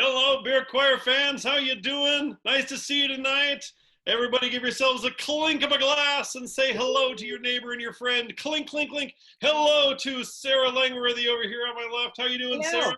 Hello, Beer Choir fans. How you doing? Nice to see you tonight. Everybody give yourselves a clink of a glass and say hello to your neighbor and your friend. Clink, clink, clink. Hello to Sarah Langworthy over here on my left. How you doing, Hello. Sarah?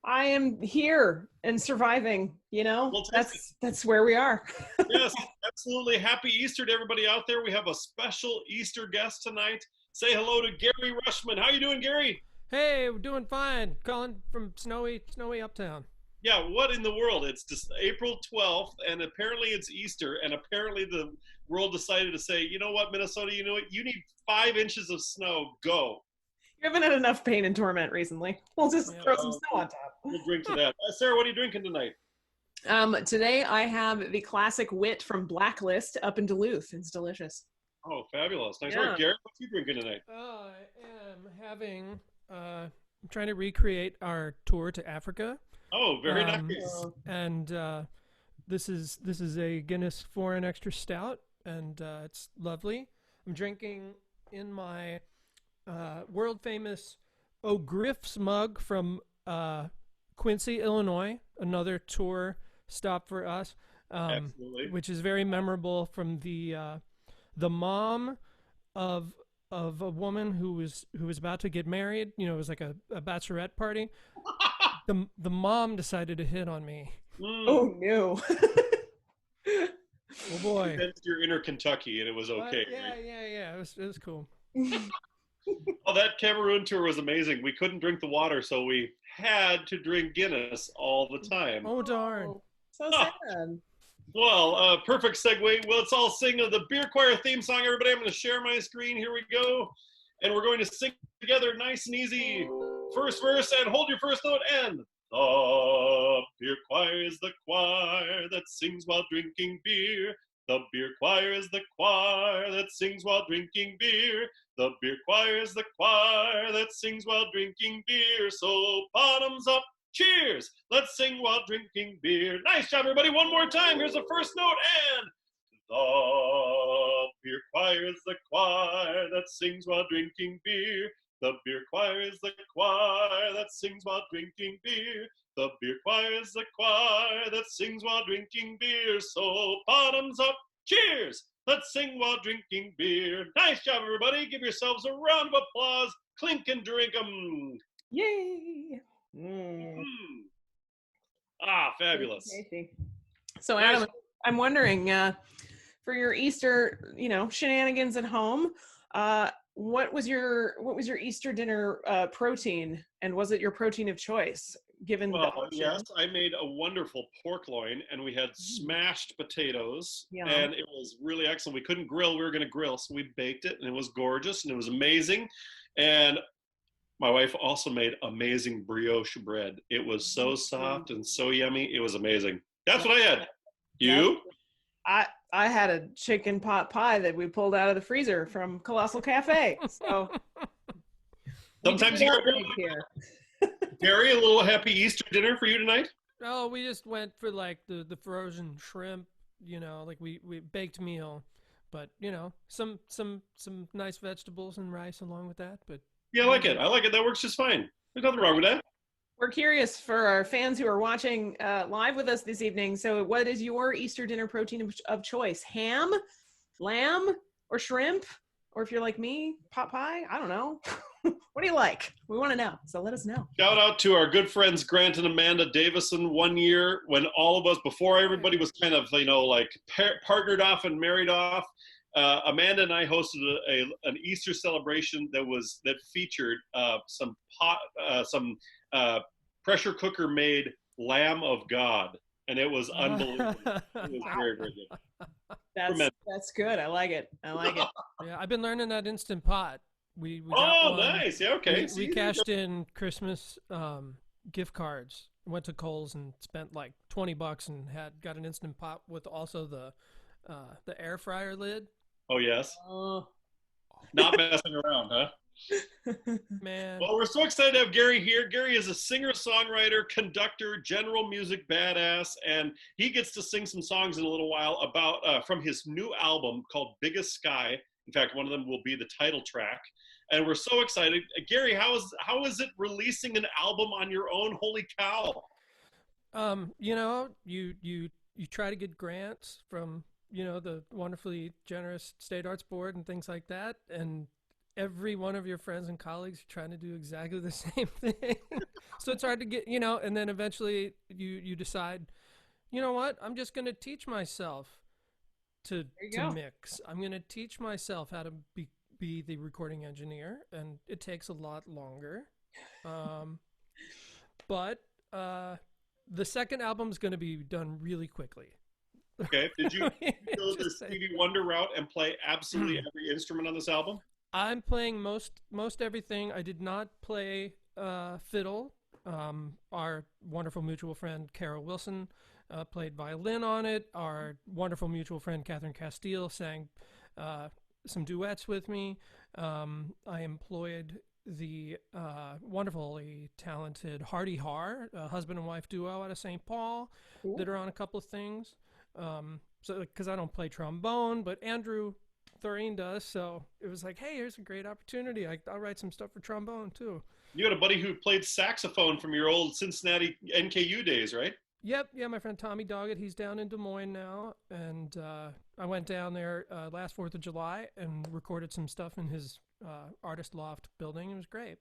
I am here and surviving, Well, that's where we are. yes, absolutely. Happy Easter to everybody out there. We have a special Easter guest tonight. Say hello to Gary Ruschman. How you doing, Gary? Hey, we're doing fine. Calling from snowy uptown. Yeah, what in the world? It's just April 12th, and apparently it's Easter, and apparently the world decided to say, you know what, Minnesota, you know what? You need 5 inches of snow. Go. You haven't had enough pain and torment recently. We'll just Yeah. throw some snow on top. We'll drink to that. Sarah, what are you drinking tonight? Today I have the classic wit from Blacklist up in Duluth. It's delicious. Oh, fabulous. Nice Yeah. work. Gary, what are you drinking tonight? I am having. I'm trying to recreate our tour to Africa. Oh, very Um, nice. And this is a Guinness Foreign Extra Stout, and it's lovely. I'm drinking in my world famous O'Griff's mug from Quincy, Illinois. Another tour stop for us, Absolutely. which is very memorable from the mom of a woman who was about to get married. You know, it was like a bachelorette party. The mom decided to hit on me. Oh no. Oh boy. That's your inner Kentucky, and it was But okay. yeah, Right? yeah, yeah. It was cool. Oh, that Cameroon tour was amazing. We couldn't drink the water, so we had to drink Guinness all the time. Oh darn. So Ah. sad. Well, perfect segue. Well, let's all sing the Beer Choir theme song, everybody. I'm going to share my screen. Here we go. And we're going to sing together nice and easy. First verse, and hold your first note, and the beer choir is the choir that sings while drinking beer. The beer choir is the choir that sings while drinking beer. The beer choir is the choir that sings while drinking beer. So bottoms up, cheers. Let's sing while drinking beer. Nice job, everybody. One more time. Here's the first note, and the beer choir is the choir that sings while drinking beer. The beer choir is the choir that sings while drinking beer. The beer choir is the choir that sings while drinking beer. So bottoms up, cheers. Let's sing while drinking beer. Nice job, everybody. Give yourselves a round of applause. Clink and drink 'em. Yay. Mm. Ah, fabulous. Tasty. So Adam, I'm wondering, for your Easter, shenanigans at home, what was your Easter dinner protein, and was it your protein of choice? Given the Well, option? yes, I made a wonderful pork loin, and we had smashed potatoes, Yum. and it was really excellent. We couldn't grill; we were going to grill, so we baked it, and it was gorgeous, and it was amazing. And my wife also made amazing brioche bread. It was so soft and so yummy. It was amazing. That's what I had. You? I had a chicken pot pie that we pulled out of the freezer from Colossal Cafe. So Sometimes you got got here. Gary, a little happy Easter dinner for you tonight. Oh, we just went for like the frozen shrimp. Like we baked meal, but some nice vegetables and rice along with that. But Yeah, I like it. I like it. That works just fine. There's nothing wrong with that. We're curious for our fans who are watching live with us this evening. So what is your Easter dinner protein of choice? Ham, lamb, or shrimp? Or if you're like me, pot pie? I don't know. What do you like? We want to know. So let us know. Shout out to our good friends Grant and Amanda Davison. One year when all of us, before everybody was kind of, partnered off and married off, Amanda and I hosted an Easter celebration that featured some pressure cooker made lamb of God, and it was unbelievable. It was very, very good. That's good. I like it. yeah, I've been learning that Instant Pot. We got Oh, one. nice. Yeah, okay. We cashed in Christmas gift cards. Went to Kohl's and spent like $20 and got an Instant Pot with also the air fryer lid. Oh, yes. Oh. Not messing around, huh? Man. Well, we're so excited to have Gary here. Gary is a singer-songwriter, conductor, general music badass, and he gets to sing some songs in a little while about from his new album called Biggest Sky. In fact, one of them will be the title track. And we're so excited. Gary, how is it releasing an album on your own? Holy cow. You know, you try to get grants from, you know, the wonderfully generous State Arts Board and things like that, and every one of your friends and colleagues are trying to do exactly the same thing. So it's hard to get, you know, and then eventually you decide, you know what, I'm just going to teach myself to There you to go. mix. I'm going to teach myself how to be the recording engineer, and it takes a lot longer. Um, but the second album is going to be done really quickly. Okay. Did you go the Just say. Stevie Wonder route and play absolutely every instrument on this album? I'm playing most everything. I did not play fiddle. Our wonderful mutual friend Carol Wilson played violin on it. Our wonderful mutual friend Catherine Castile sang some duets with me. I employed the wonderfully talented Hardy Har, a husband and wife duo out of St. Paul, Cool. that are on a couple of things. So, because I don't play trombone, but Andrew Thoreen does, so it was like, hey, here's a great opportunity. I'll write some stuff for trombone too. You had a buddy who played saxophone from your old Cincinnati NKU days, right? Yep, yeah, my friend Tommy Doggett, he's down in Des Moines now, and I went down there last 4th of July and recorded some stuff in his artist loft building. It was great.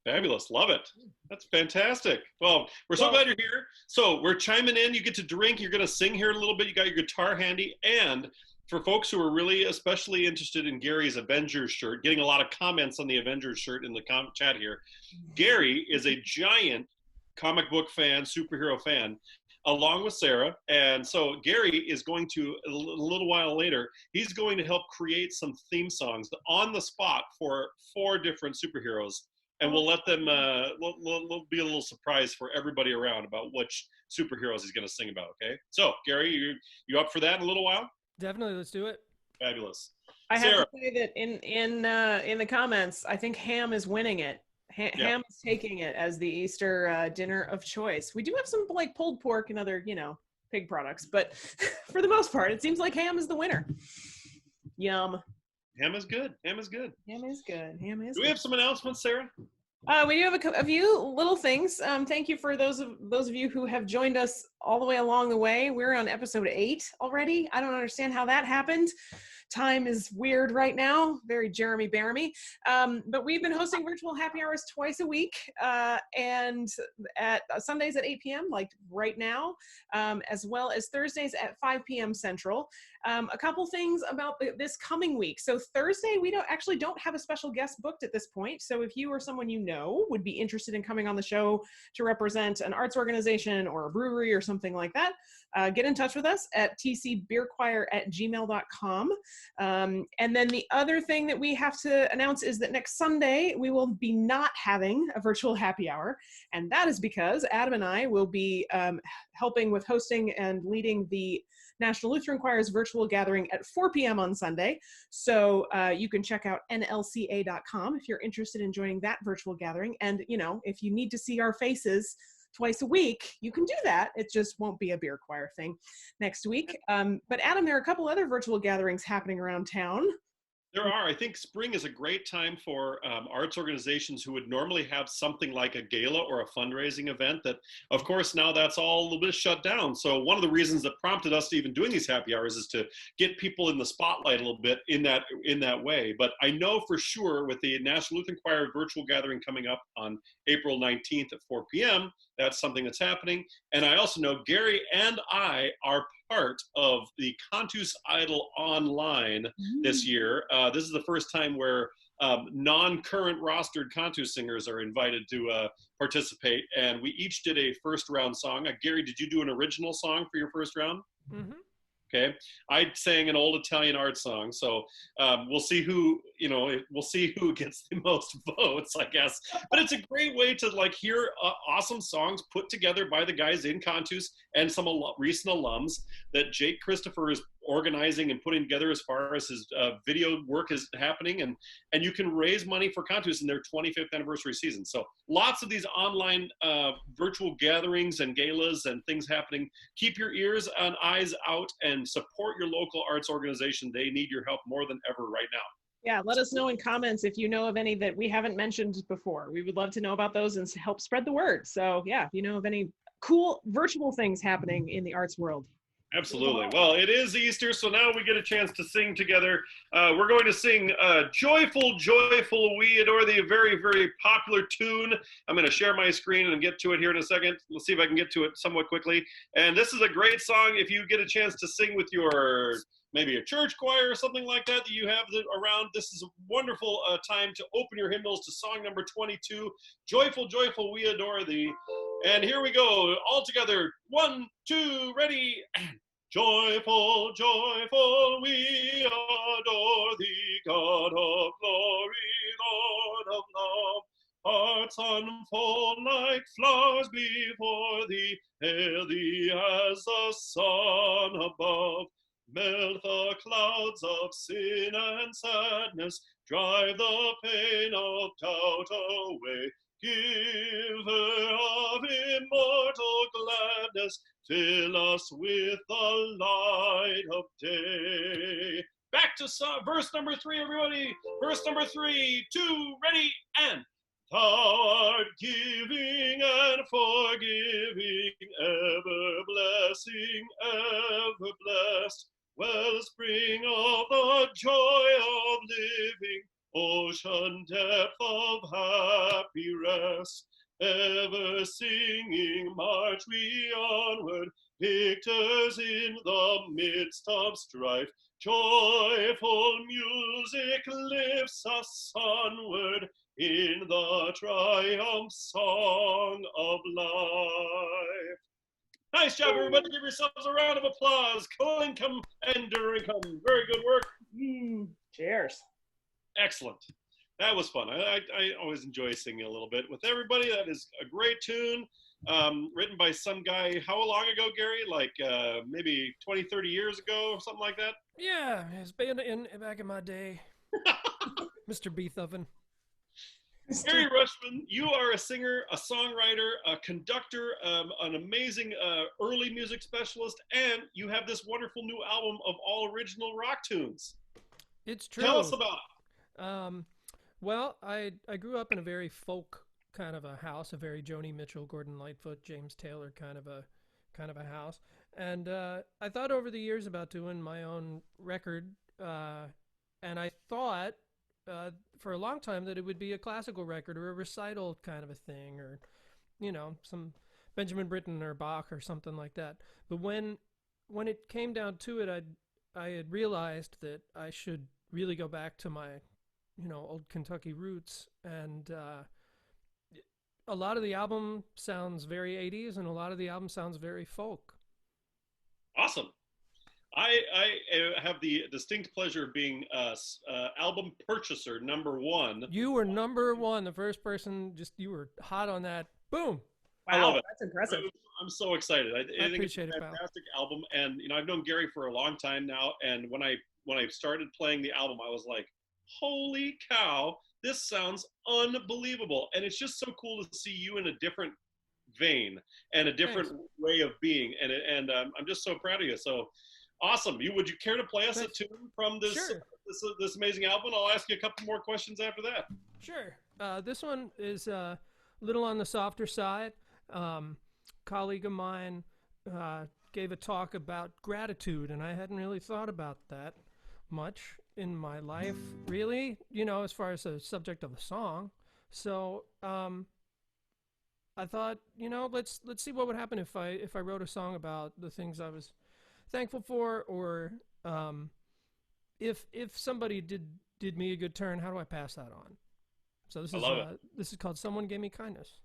Fabulous. Love it. That's fantastic. Well, we're so glad you're here. So we're chiming in. You get to drink. You're going to sing here in a little bit. You got your guitar handy. And for folks who are really especially interested in Gary's Avengers shirt, getting a lot of comments on the Avengers shirt in the chat here, Gary is a giant comic book fan, superhero fan, along with Sarah. And so Gary is going to, a little while later, he's going to help create some theme songs on the spot for 4 different superheroes. And we'll let them, we'll be a little surprise for everybody around about which superheroes he's going to sing about, okay? So, Gary, you up for that in a little while? Definitely, let's do it. Fabulous. I have Sarah. to say that in the comments, I think ham is winning it. Ham is taking it as the Easter dinner of choice. We do have some like pulled pork and other, you know, pig products, but for the most part, it seems like ham is the winner. Yum. Ham is good. Ham is good. Ham is good. Ham is Do we good. have some announcements, Sarah? We do have a few little things. Thank you for those of you who have joined us all the way along the way. We're on episode 8 already. I don't understand how that happened. Time is weird right now, very Jeremy Bearimy. But we've been hosting virtual happy hours twice a week, and at Sundays at 8 p.m., like right now, as well as Thursdays at 5 p.m. Central. A couple things about this coming week. So Thursday, we don't have a special guest booked at this point. So if you or someone you know would be interested in coming on the show to represent an arts organization or a brewery or something like that, get in touch with us at tcbeerchoir@gmail.com. And then the other thing that we have to announce is that next Sunday, we will be not having a virtual happy hour. And that is because Adam and I will be helping with hosting and leading the National Lutheran Choir's virtual gathering at 4 p.m. on Sunday. So you can check out nlca.com if you're interested in joining that virtual gathering. And, you know, if you need to see our faces twice a week, you can do that. It just won't be a beer choir thing next week. But Adam, there are a couple other virtual gatherings happening around town. There are. I think spring is a great time for arts organizations who would normally have something like a gala or a fundraising event that, of course, now that's all a little bit shut down. So one of the reasons that prompted us to even doing these happy hours is to get people in the spotlight a little bit in that way. But I know for sure with the National Lutheran Choir virtual gathering coming up on April 19th at 4 p.m., that's something that's happening. And I also know Gary and I are part of the Cantus Idol Online this year. This is the first time where non-current rostered Cantus singers are invited to participate. And we each did a first round song. Gary, did you do an original song for your first round? Mm-hmm. Okay, I sang an old Italian art song, so we'll see who gets the most votes, I guess. But it's a great way to like hear awesome songs put together by the guys in Cantus and some recent alums that Jake Christopher is organizing and putting together as far as his video work is happening, and you can raise money for Cantus in their 25th anniversary season. So lots of these online virtual gatherings and galas and things happening. Keep your ears and eyes out and support your local arts organization. They need your help more than ever right now. Yeah, let us know in comments if you know of any that we haven't mentioned before. We would love to know about those and help spread the word. So yeah, if you know of any cool virtual things happening in the arts world. Absolutely. Well, it is Easter, so now we get a chance to sing together. We're going to sing Joyful, Joyful, We Adore Thee, a very, very popular tune. I'm going to share my screen and get to it here in a second. Let's see if I can get to it somewhat quickly. And this is a great song if you get a chance to sing with your, maybe a church choir or something like that that you have around. This is a wonderful time to open your hymnals to song number 22, Joyful, Joyful, We Adore Thee. And here we go, all together. 1, 2, ready, and joyful, joyful, we adore thee, God of glory, Lord of love. Hearts unfold like flowers before thee, hail thee as the sun above. Melt the clouds of sin and sadness, drive the pain of doubt away. Giver of immortal gladness, fill us with the light of day. Back to verse number 3, everybody. Verse number 3, 2, ready, and thou art giving and forgiving, ever blessing, ever blessed, wellspring of the joy of living, ocean depth of happy rest, ever singing march we onward, victors in the midst of strife. Joyful music lifts us onward in the triumph song of life. Nice job, everybody. Give yourselves a round of applause. Clinkum and Duricum. Very good work. Cheers. Excellent. That was fun. I always enjoy singing a little bit with everybody. That is a great tune, written by some guy. How long ago, Gary? Like maybe 20, 30 years ago or something like that? Yeah, it's been back in my day. Mr. Beethoven. Gary Ruschman, you are a singer, a songwriter, a conductor, an amazing early music specialist, and you have this wonderful new album of all original rock tunes. It's true. Tell us about it. Well, I grew up in a very folk kind of a house, a very Joni Mitchell, Gordon Lightfoot, James Taylor kind of a house, and I thought over the years about doing my own record, and I thought for a long time that it would be a classical record or a recital kind of a thing, or some Benjamin Britten or Bach or something like that. But when it came down to it, I had realized that I should really go back to my old Kentucky roots, and a lot of the album sounds very 80s and a lot of the album sounds very folk. Awesome. I have the distinct pleasure of being album purchaser #1. You were #1, the first person. You were hot on that. Boom. Wow, I love it. That's impressive. I'm so excited. I think appreciate it's a it, fantastic album, and I've known Gary for a long time now. And when I started playing the album, I was like, "Holy cow! This sounds unbelievable!" And it's just so cool to see you in a different vein and a different way of being. And I'm just so proud of you. So awesome! Would you care to play us a tune from this this amazing album? I'll ask you a couple more questions after that. Sure. This one is a little on the softer side. Colleague of mine gave a talk about gratitude, and I hadn't really thought about that much in my life, really, as far as the subject of a song. So I thought, let's see what would happen if I wrote a song about the things I was thankful for, or if somebody did me a good turn, how do I pass that on? So this is called Someone Gave Me Kindness.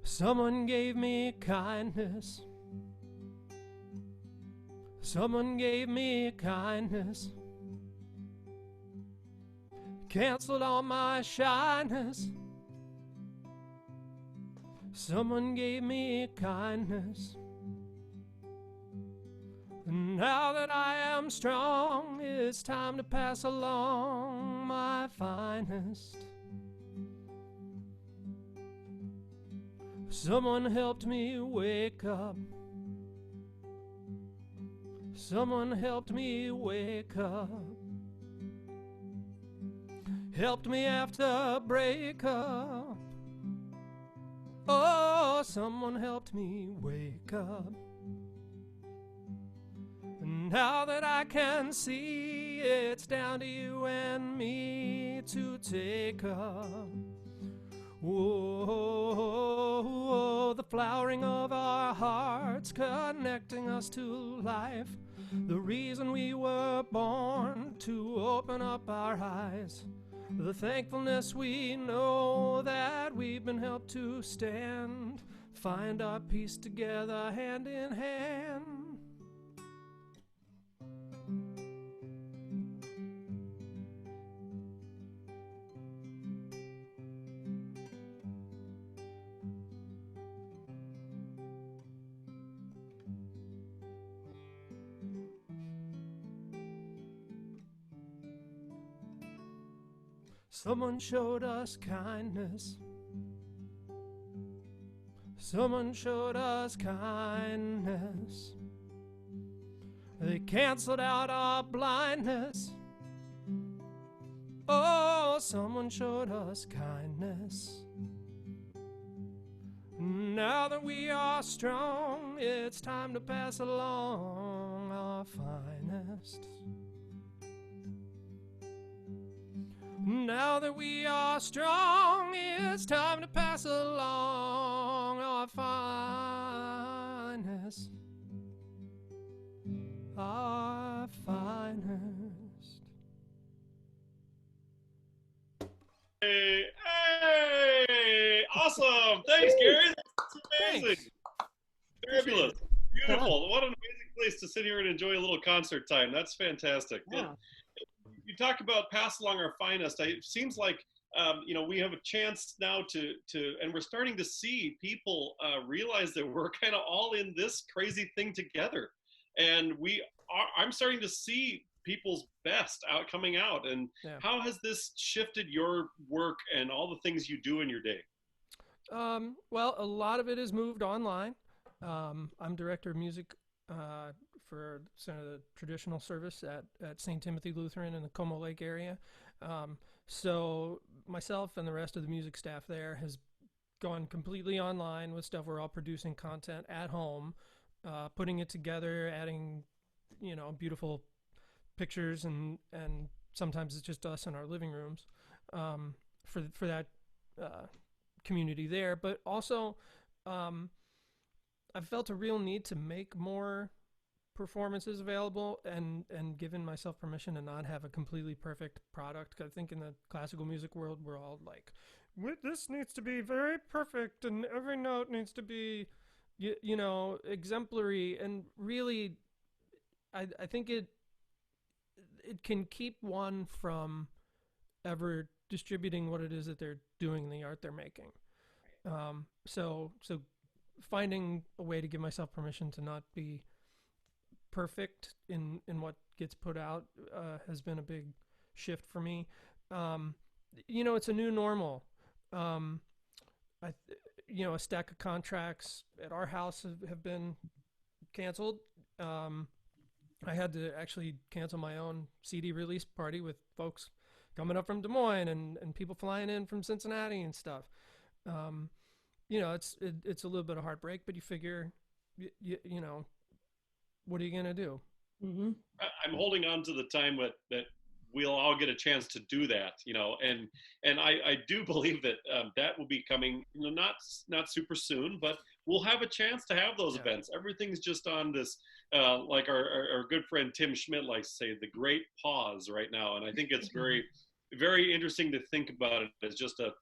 Someone gave me kindness. Someone gave me kindness. Canceled all my shyness. Someone gave me kindness. Now that I am strong, it's time to pass along my finest. Someone helped me wake up. Someone helped me wake up. helped me after a breakup. Oh, someone helped me wake up. And now that I can see, it's down to you and me to take up. Whoa, the flowering of our hearts, connecting us to life. The reason we were born, to open up our eyes. The thankfulness we know that we've been helped to stand. Find our peace together, hand in hand. Someone showed us kindness. Someone showed us kindness. They canceled out our blindness. Oh, someone showed us kindness. Now that we are strong, it's time to pass along our finest. Now that we are strong, it's time to pass along our finest. Our finest. Hey, hey, awesome. Thanks, Gary. That's amazing. Thanks. Fabulous. Beautiful. What an amazing place to sit here and enjoy a little concert time. That's fantastic. Yeah. You talk about pass along our finest. It seems like we have a chance now to and we're starting to see people realize that we're kind of all in this crazy thing together, and I'm starting to see people's best coming out. And how has this shifted your work and all the things you do in your day? Well, a lot of it has moved online. I'm director of music for the traditional service at St. Timothy Lutheran in the Como Lake area. So myself and the rest of the music staff there has gone completely online with stuff. We're all producing content at home, putting it together, adding, beautiful pictures, and sometimes it's just us in our living rooms for that community there. But also, I've felt a real need to make more performances available and given myself permission to not have a completely perfect product. 'Cause I think in the classical music world, we're all like, this needs to be very perfect and every note needs to be, exemplary. And really, I think it can keep one from ever distributing what it is that they're doing in the art they're making. So finding a way to give myself permission to not be perfect in what gets put out has been a big shift for me. It's a new normal. A stack of contracts at our house have been canceled. I had to actually cancel my own CD release party with folks coming up from Des Moines and people flying in from Cincinnati and stuff. It's a little bit of heartbreak, but you figure, what are you gonna do? Mm-hmm. I'm holding on to the time that we'll all get a chance to do that, and I do believe that that will be coming, not super soon, but we'll have a chance to have those events. Everything's just on this, like our good friend Tim Schmidt likes to say, the great pause right now, and I think it's very, very interesting to think about it as just a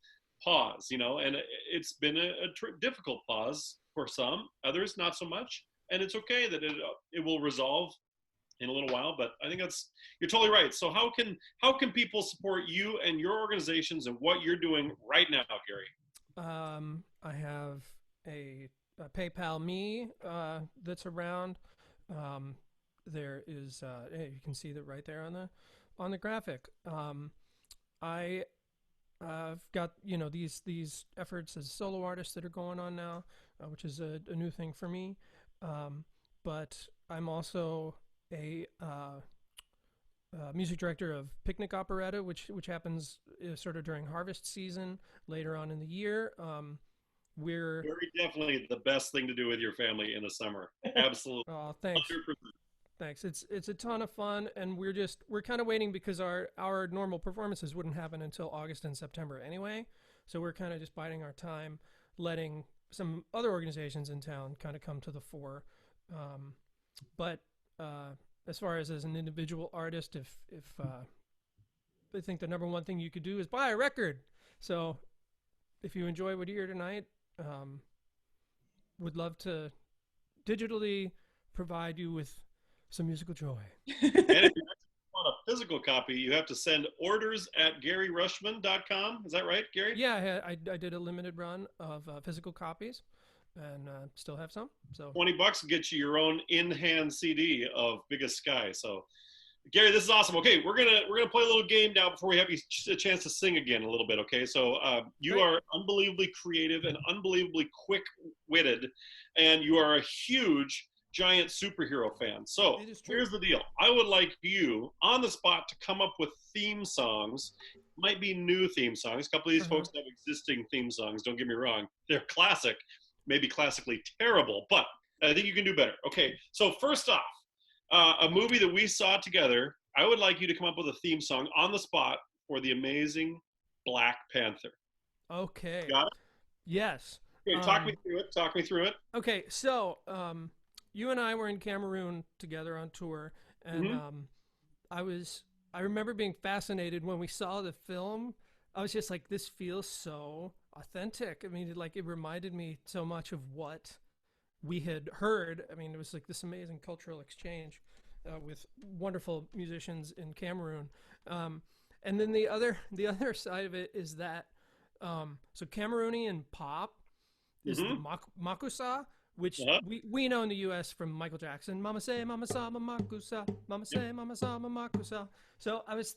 pause, and it's been a difficult pause for some, others not so much, and it's okay that it will resolve in a little while. But I think you're totally right. So how can people support you and your organizations and what you're doing right now, Gary? I have a PayPal me that's around. There is you can see that right there on the graphic. I've got these efforts as a solo artist that are going on now, which is a new thing for me. But I'm also a music director of Picnic Operetta, which happens sort of during harvest season later on in the year. We're Very definitely the best thing to do with your family in the summer. Absolutely. oh, thanks. 100%. Thanks. It's a ton of fun, and we're kind of waiting because our normal performances wouldn't happen until August and September anyway. So we're kind of just biding our time, letting some other organizations in town kind of come to the fore. But as far as an individual artist, if I think the number one thing you could do is buy a record. So if you enjoy what you hear tonight, would love to digitally provide you with some musical joy. And if you want a physical copy, you have to send orders@GaryRuschman.com. Is that right, Gary? Yeah, I did a limited run of physical copies, and still have some. So $20 gets you your own in-hand CD of Biggest Sky. So, Gary, this is awesome. Okay, we're gonna play a little game now before we have you a chance to sing again a little bit. Okay, so you Great. are unbelievably creative and unbelievably quick-witted, and you are a huge giant superhero fan. So It is true. here's the deal. I would like you on the spot to come up with theme songs. Might be new theme songs. A couple of these folks have existing theme songs. Don't get me wrong. They're classic, maybe classically terrible, but I think you can do better. Okay, so first off, a movie that we saw together, I would like you to come up with a theme song on the spot for the amazing Black Panther. Okay. Got it? Yes. Okay, talk me through it. Talk me through it. Okay, so you and I were in Cameroon together on tour, and I remember being fascinated when we saw the film. I was just like, this feels so authentic. I mean, it reminded me so much of what we had heard. I mean, it was like this amazing cultural exchange with wonderful musicians in Cameroon. And then the other side of it is that so Cameroonian pop is the makusa, which we know in the U.S. from Michael Jackson. Mama say, mama sa, mama makusa. Mama say, mama sa, mama makusa. So I was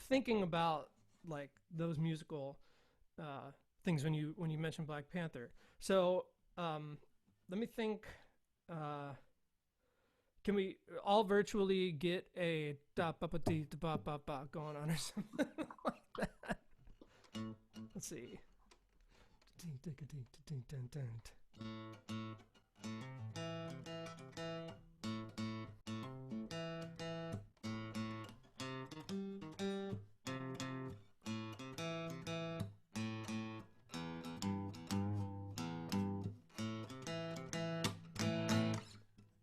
thinking about like those musical things when you mentioned Black Panther. So let me think. Can we all virtually get a da ba ba dee da ba ba ba going on or something like that? Let's see.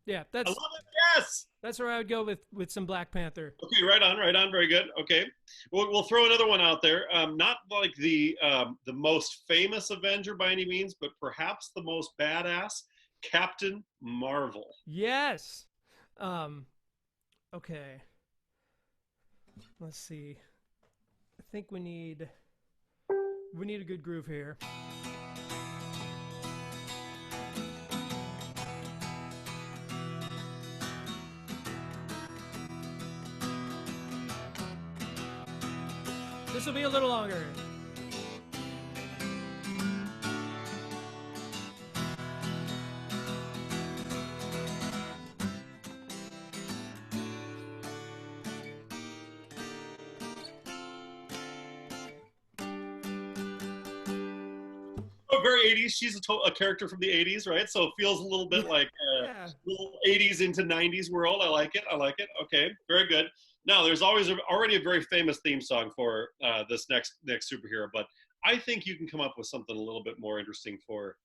Yeah, I love it. Yes. that's where I would go with some Black Panther. Okay, right on, very good. Okay, we'll throw another one out there. Not like the most famous Avenger by any means, but perhaps the most badass, Captain Marvel. Yes. Okay. Let's see. I think we need a good groove here. This will be a little longer. Oh, very 80s. She's a character from the 80s, right? So it feels a little bit like Yeah. little 80s into 90s world. I like it. Okay, very good. Now, there's already a very famous theme song for this next superhero, but I think you can come up with something a little bit more interesting for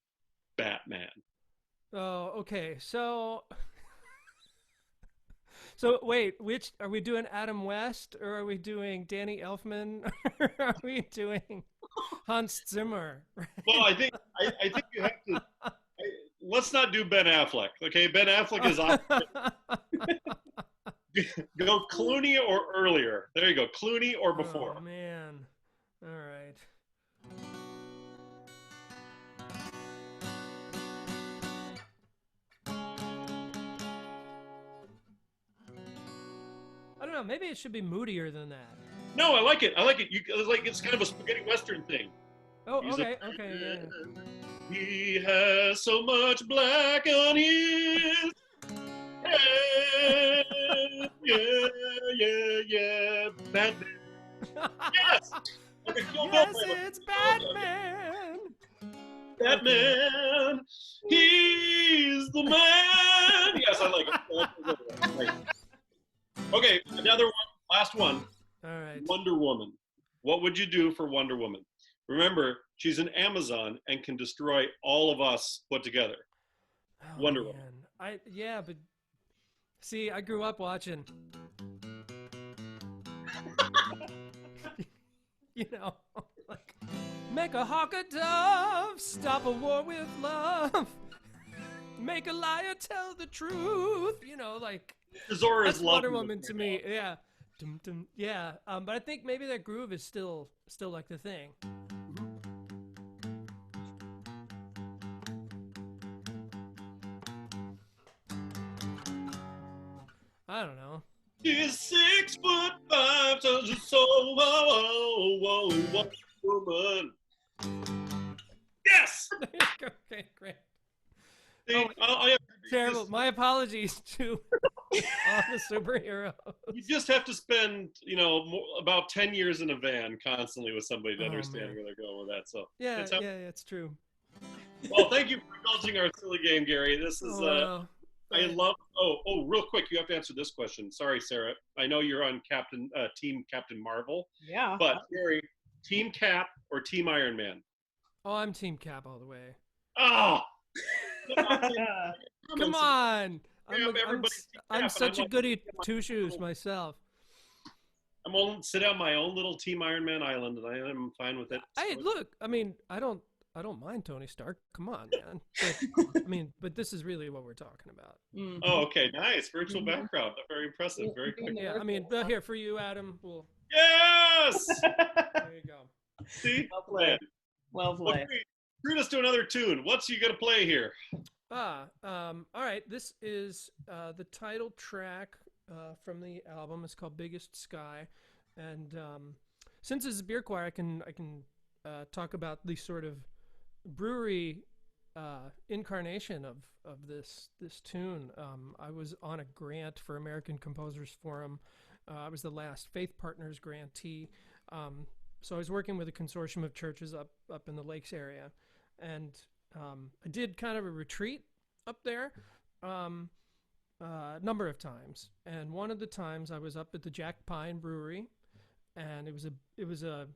Batman. Oh, okay. So wait, which are we doing? Adam West, or are we doing Danny Elfman, or are we doing Hans Zimmer? Well, I think you have to. Let's not do Ben Affleck. Okay, Ben Affleck is off. Go Clooney or earlier. There you go, Clooney or before. Oh man. All right. I don't know. Maybe it should be moodier than that. No, I like it. It's kind of a spaghetti western thing. Oh, He's okay. Okay. Yeah. He has so much black on his. Yeah. Batman. Yes. Okay, Yes, it's Batman. Batman. He's the man. Yes, I like it. Okay, another one. Last one. All right. Wonder Woman. What would you do for Wonder Woman? Remember, she's an Amazon and can destroy all of us put together. Oh, Wonder man. Woman. Yeah, but see, I grew up watching. You know, like make a hawk a dove, stop a war with love, make a liar tell the truth. You know, like Zora's that's Wonder Woman to me. Yeah, dum, dum, yeah. But I think maybe that groove is still like the thing. I don't know. She's 6'5", so she's so Wonder Woman. Yes. Okay, great. See, Terrible. My apologies to all the superheroes. You just have to spend, about 10 years in a van constantly with somebody to understand where they're going with that. So yeah, it's true. Well, thank you for indulging our silly game, Gary. This is I love. Oh, real quick, you have to answer this question. Sorry, Sarah. I know you're on Team Captain Marvel. Yeah. But Gary, Team Cap or Team Iron Man? Oh, I'm Team Cap all the way. Oh. Come on. I'm I'm such a goody two shoes myself. I'm going to sit on my own little Team Iron Man island, and I am fine with it. Hey, look. I mean, I don't mind Tony Stark. Come on, man. But, but this is really what we're talking about. Mm-hmm. Oh, okay, nice virtual background. Very impressive. Very quick. Yeah, I mean, here for you, Adam. Yes. There you go. See, well played. Well played. Okay, treat us to another tune. What's you gonna play here? All right. This is the title track from the album. It's called Biggest Sky, and since it's a beer choir, I can talk about the sort of brewery incarnation of this tune. I was on a grant for American Composers Forum. I was the last Faith Partners grantee. So I was working with a consortium of churches up in the Lakes area, and I did kind of a retreat up there a number of times. And one of the times I was up at the Jack Pine Brewery, and it was a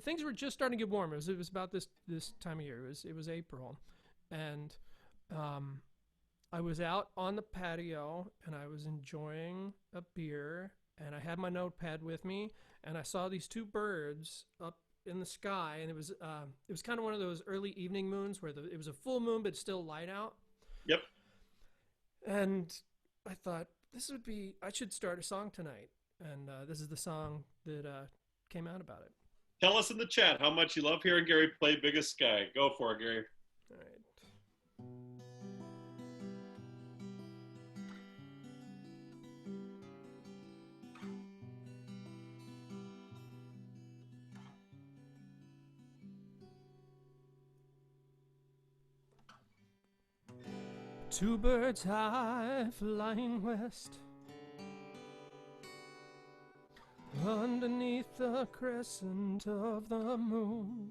things were just starting to get warm. It was about this time of year. It was April, and I was out on the patio and I was enjoying a beer, and I had my notepad with me, and I saw these two birds up in the sky, and it was kind of one of those early evening moons where it was a full moon but still light out. Yep. And I thought I should start a song tonight, and this is the song that came out about it. Tell us in the chat how much you love hearing Gary play Biggest Sky. Go for it, Gary. All right. Two birds high flying west, underneath the crescent of the moon,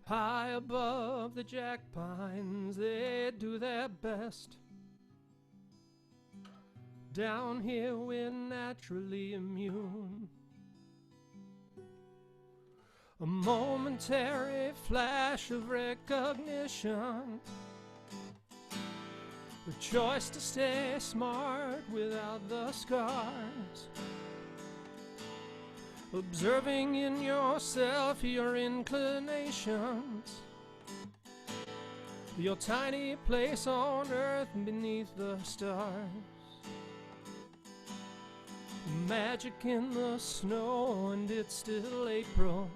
high above the jack pines they do their best. Down here we're naturally immune. A momentary flash of recognition, the choice to stay smart without the scars, observing in yourself your inclinations, your tiny place on earth beneath the stars, magic in the snow, and it's still April.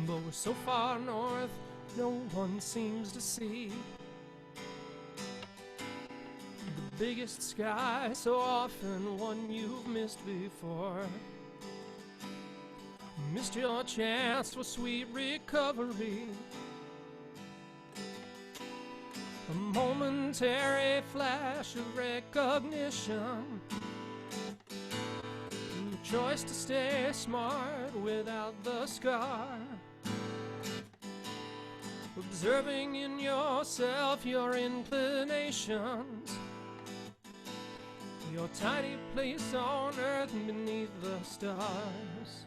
But we're so far north, no one seems to see the biggest sky, so often one you've missed before. Missed your chance for sweet recovery. momentary flash of recognition, the choice to stay smart without the scar, observing in yourself your inclinations, your tiny place on earth beneath the stars.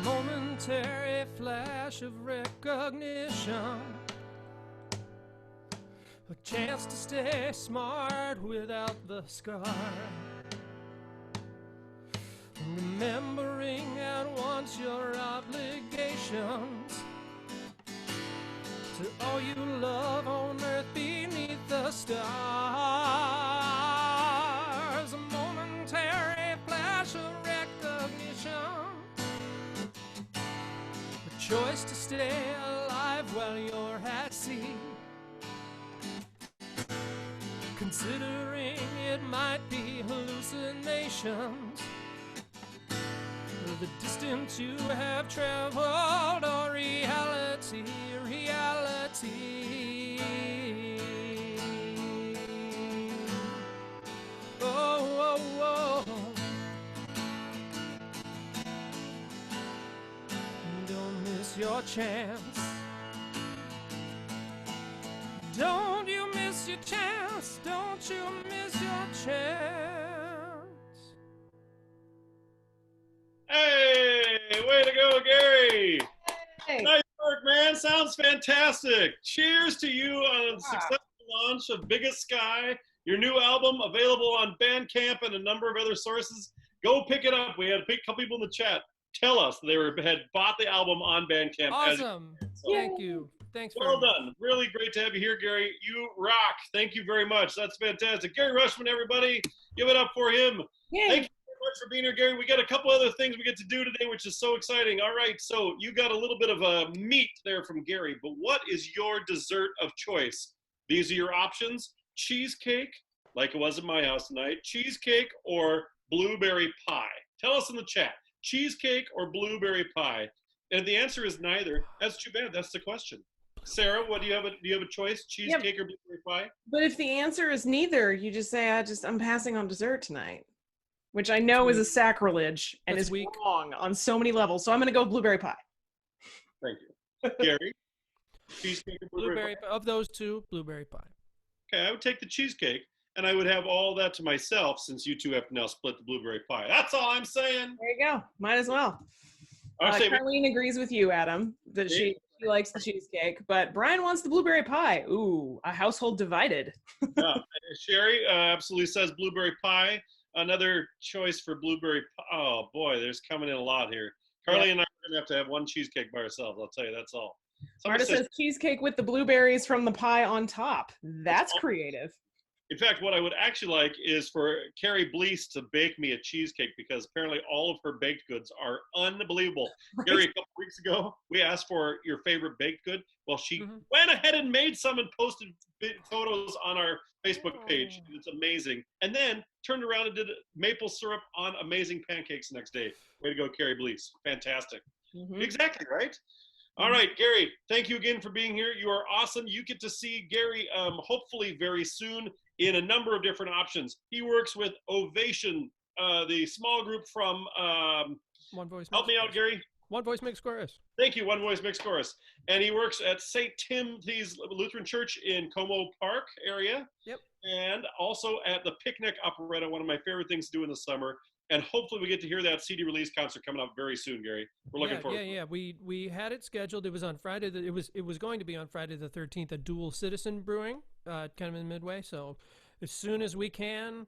Momentary flash of recognition, a chance to stay smart without the scar, remembering at once your obligations to all you love on earth beneath the stars. A momentary flash of recognition, a choice to stay alive while you're at sea, considering it might be hallucinations, the distance you have traveled, or reality. Oh. Don't miss your chance. Don't you miss your chance. Don't you miss your chance. Hey, way to go, Gary. Hey. Nice work, man. Sounds fantastic. Cheers to you on the successful launch of Biggest Sky, your new album available on Bandcamp and a number of other sources. Go pick it up. We had a couple people in the chat tell us they had bought the album on Bandcamp. Awesome. Thank you. Thanks very Well much. done. Really great to have you here, Gary. You rock. Thank you very much. That's fantastic. Gary Ruschman, everybody. Give it up for him. Yay. Thank you very much for being here, Gary. We got a couple other things we get to do today, which is so exciting. All right, so you got a little bit of a meat there from Gary, but what is your dessert of choice? These are your options: cheesecake, like it was at my house tonight, cheesecake or blueberry pie. Tell us in the chat, cheesecake or blueberry pie. And if the answer is neither, that's too bad. That's the question. Sarah, what do you have? Do you have a choice? Cheesecake or blueberry pie? But if the answer is neither, you just say, I'm passing on dessert tonight, which I know is a sacrilege and That's is weak. wrong on so many levels. So I'm going to go blueberry pie. Thank you. Gary, cheesecake or blueberry pie? Of those two, blueberry pie. Okay, I would take the cheesecake, and I would have all that to myself since you two have to now split the blueberry pie. That's all I'm saying. There you go. Might as well. I'll say, Carlene agrees with you, Adam, that she likes the cheesecake, but Brian wants the blueberry pie. Ooh, a household divided. yeah. Sherry absolutely says blueberry pie. Another choice for blueberry pie. Oh, boy, there's coming in a lot here. Carly and I are going to have one cheesecake by ourselves. I'll tell you, that's all. Marta says cheesecake with the blueberries from the pie on top. That's creative. In fact, what I would actually like is for Carrie Blease to bake me a cheesecake, because apparently all of her baked goods are unbelievable. Right. Carrie, a couple weeks ago, we asked for your favorite baked good. Well, she went ahead and made some and posted photos on our Facebook page. It's amazing. And then turned around and did maple syrup on amazing pancakes the next day. Way to go, Carrie Blease. Fantastic. Exactly, right? All right, Gary, thank you again for being here. You are awesome. You get to see Gary hopefully very soon in a number of different options. He works with Ovation, the small group from, One Voice. help me out, Gary. One Voice Mixed Chorus. Thank you, One Voice Mixed Chorus. And he works at St. Timothy's Lutheran Church in Como Park area. Yep. And also at the Picnic Operetta, one of my favorite things to do in the summer. And hopefully we get to hear that CD release concert coming up very soon, Gary. We're looking forward. Yeah. We had it scheduled. It was on Friday. It was going to be on Friday the 13th at Dual Citizen Brewing, kind of in Midway. So as soon as we can,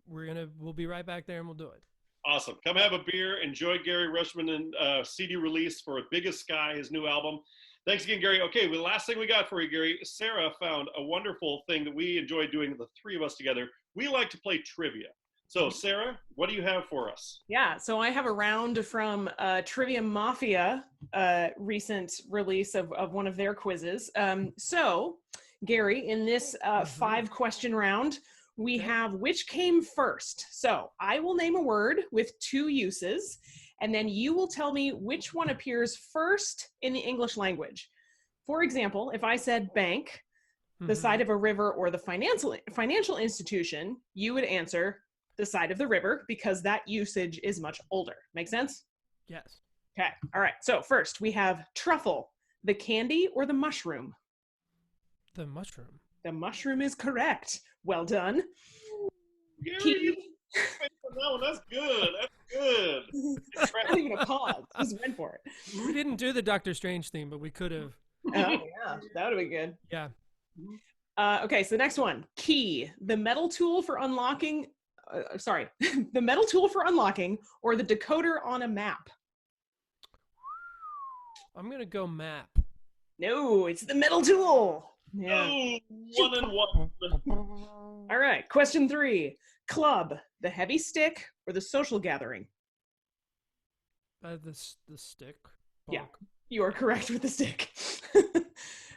we'll be right back there and we'll do it. Awesome. Come have a beer. Enjoy Gary Ruschman and CD release for Biggest Sky, his new album. Thanks again, Gary. Okay, well, the last thing we got for you, Gary, Sarah found a wonderful thing that we enjoy doing, the three of us together. We like to play trivia. So, Sarah, what do you have for us? Yeah, so I have a round from Trivia Mafia, recent release of one of their quizzes. So, Gary, in this 5-question round, we have which came first. So I will name a word with 2 uses, and then you will tell me which one appears first in the English language. For example, if I said bank, the side of a river, or the financial institution, you would answer the side of the river because that usage is much older. Make sense? Yes. Okay. All right. So first we have truffle, the candy or the mushroom? The mushroom. The mushroom is correct. Well done. Gary, no, that's good. That's good. Not even a pause. Just went for it. We didn't do the Doctor Strange theme, but we could have. Oh, yeah. That would be good. Yeah. Okay, so the next one. Key, the metal tool for unlocking, the metal tool for unlocking or the decoder on a map? I'm going to go map. No, it's the metal tool. Yeah. Oh, 1 and 1. All right, question 3. Club, the heavy stick or the social gathering? The stick. Bonk. Yeah, you are correct with the stick.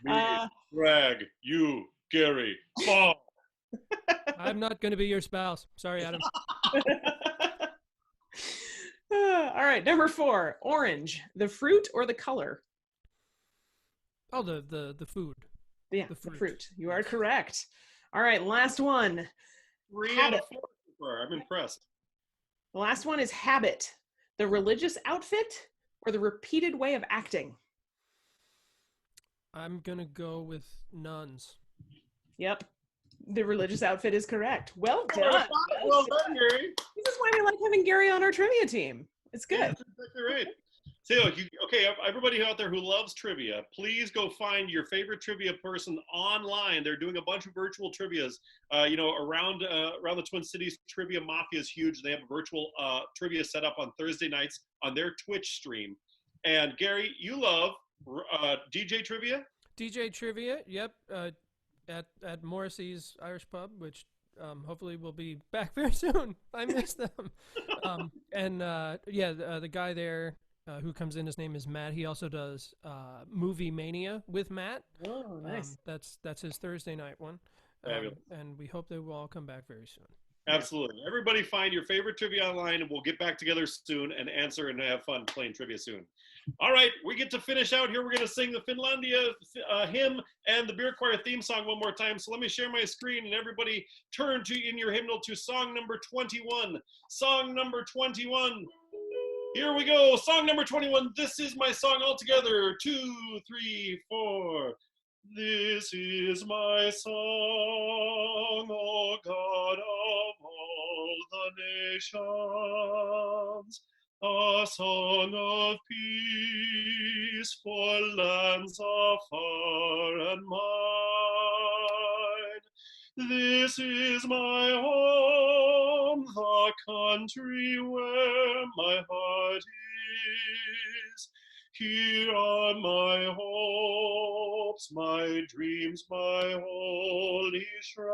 Drag you, Gary. Ball. I'm not going to be your spouse. Sorry, Adam. All right, number 4. Orange, the fruit or the color? Oh, the food. Yeah, The the fruit. fruit. You are correct. All right, last one. 3 out of 4. I'm impressed. The last one is habit, the religious outfit or the repeated way of acting? I'm going to go with nuns. Yep, the religious outfit is correct. Well done. Well done, Gary. This is why we like having Gary on our trivia team. It's good. Yeah, that's exactly right. So, okay, everybody out there who loves trivia, please go find your favorite trivia person online. They're doing a bunch of virtual trivias. Around the Twin Cities, Trivia Mafia is huge. They have a virtual trivia set up on Thursday nights on their Twitch stream. And Gary, you love DJ trivia? DJ trivia, yep, at Morrissey's Irish Pub, which hopefully will be back very soon. I miss them. The guy there who comes in, his name is Matt. He also does Movie Mania with Matt. Oh, nice. That's his Thursday night one. And we hope they will all come back very soon. Absolutely. Everybody find your favorite trivia online, and we'll get back together soon and answer and have fun playing trivia soon. All right, we get to finish out here. We're going to sing the Finlandia hymn and the Beer Choir theme song one more time. So let me share my screen, and everybody turn in your hymnal to song number 21. Song number 21. Here we go. Song number 21. This is my song all together. 2, 3, 4. This is my song, O God of all the nations, a song of peace for lands afar and mine. This is my home, the country where my heart is. Here are my hopes, my dreams, my holy shrine.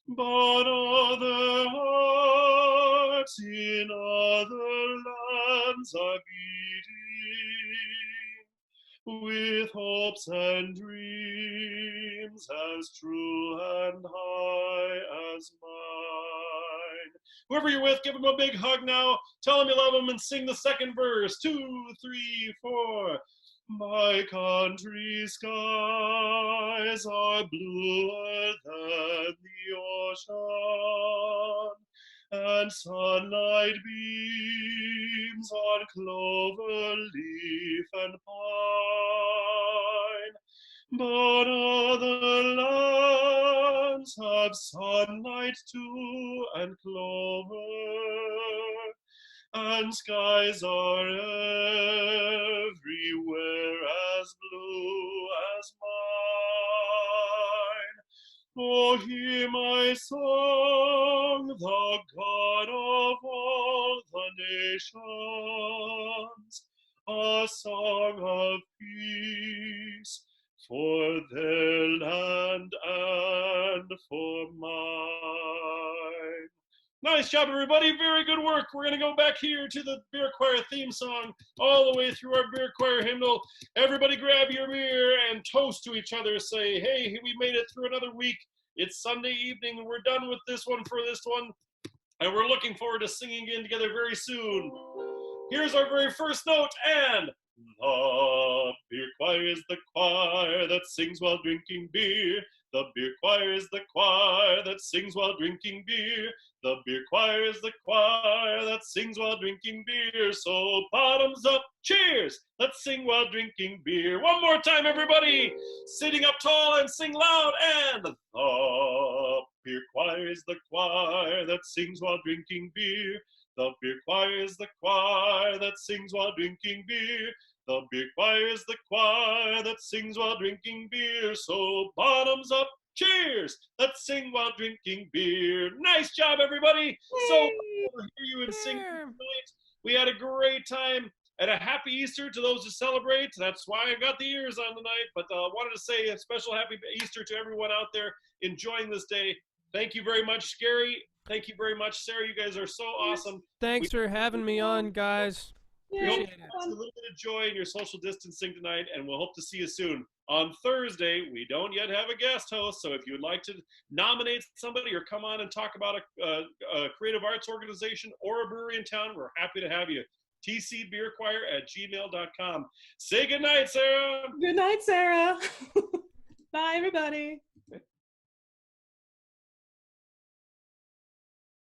But other hearts in other lands are beating with hopes and dreams as true and high as mine. Whoever you're with, give them a big hug now. Tell them you love them and sing the second verse. 2, 3, 4. My country's skies are bluer than the ocean, and sunlight shines on clover leaf and pine. But other lands have sunlight too, and clover, and skies are everywhere as blue as mine. Oh, hear my song, the God of all the nations, a song of peace for their land and for mine. Nice job, everybody. Very good work. We're going to go back here to the beer choir theme song all the way through our beer choir hymnal. Everybody grab your beer and toast to each other. Say, hey, we made it through another week. It's Sunday evening. We're done with this one for this one. And we're looking forward to singing again together very soon. Here's our very first note, and the beer choir is the choir that sings while drinking beer. The beer choir is the choir that sings while drinking beer. The beer choir is the choir that sings while drinking beer. So bottoms up, cheers! Let's sing while drinking beer. One more time, everybody! Sitting up tall and sing loud, and the beer choir is the choir that sings while drinking beer. The beer choir is the choir that sings while drinking beer. The beer choir is the choir that sings while drinking beer. So bottoms up, cheers! Let's sing while drinking beer. Nice job, everybody. So to hear you and sing tonight. We had a great time, and a happy Easter to those who celebrate. That's why I got the ears on tonight. But wanted to say a special happy Easter to everyone out there enjoying this day. Thank you very much, Gary. Thank you very much, Sarah. You guys are so awesome. Thanks for having me on, guys. We hope you had a little bit of joy in your social distancing tonight, and we'll hope to see you soon. On Thursday, we don't yet have a guest host, so if you would like to nominate somebody or come on and talk about a creative arts organization or a brewery in town, we're happy to have you. tcbeerchoir@gmail.com. Say goodnight, Sarah. Good night, Sarah. Bye, everybody.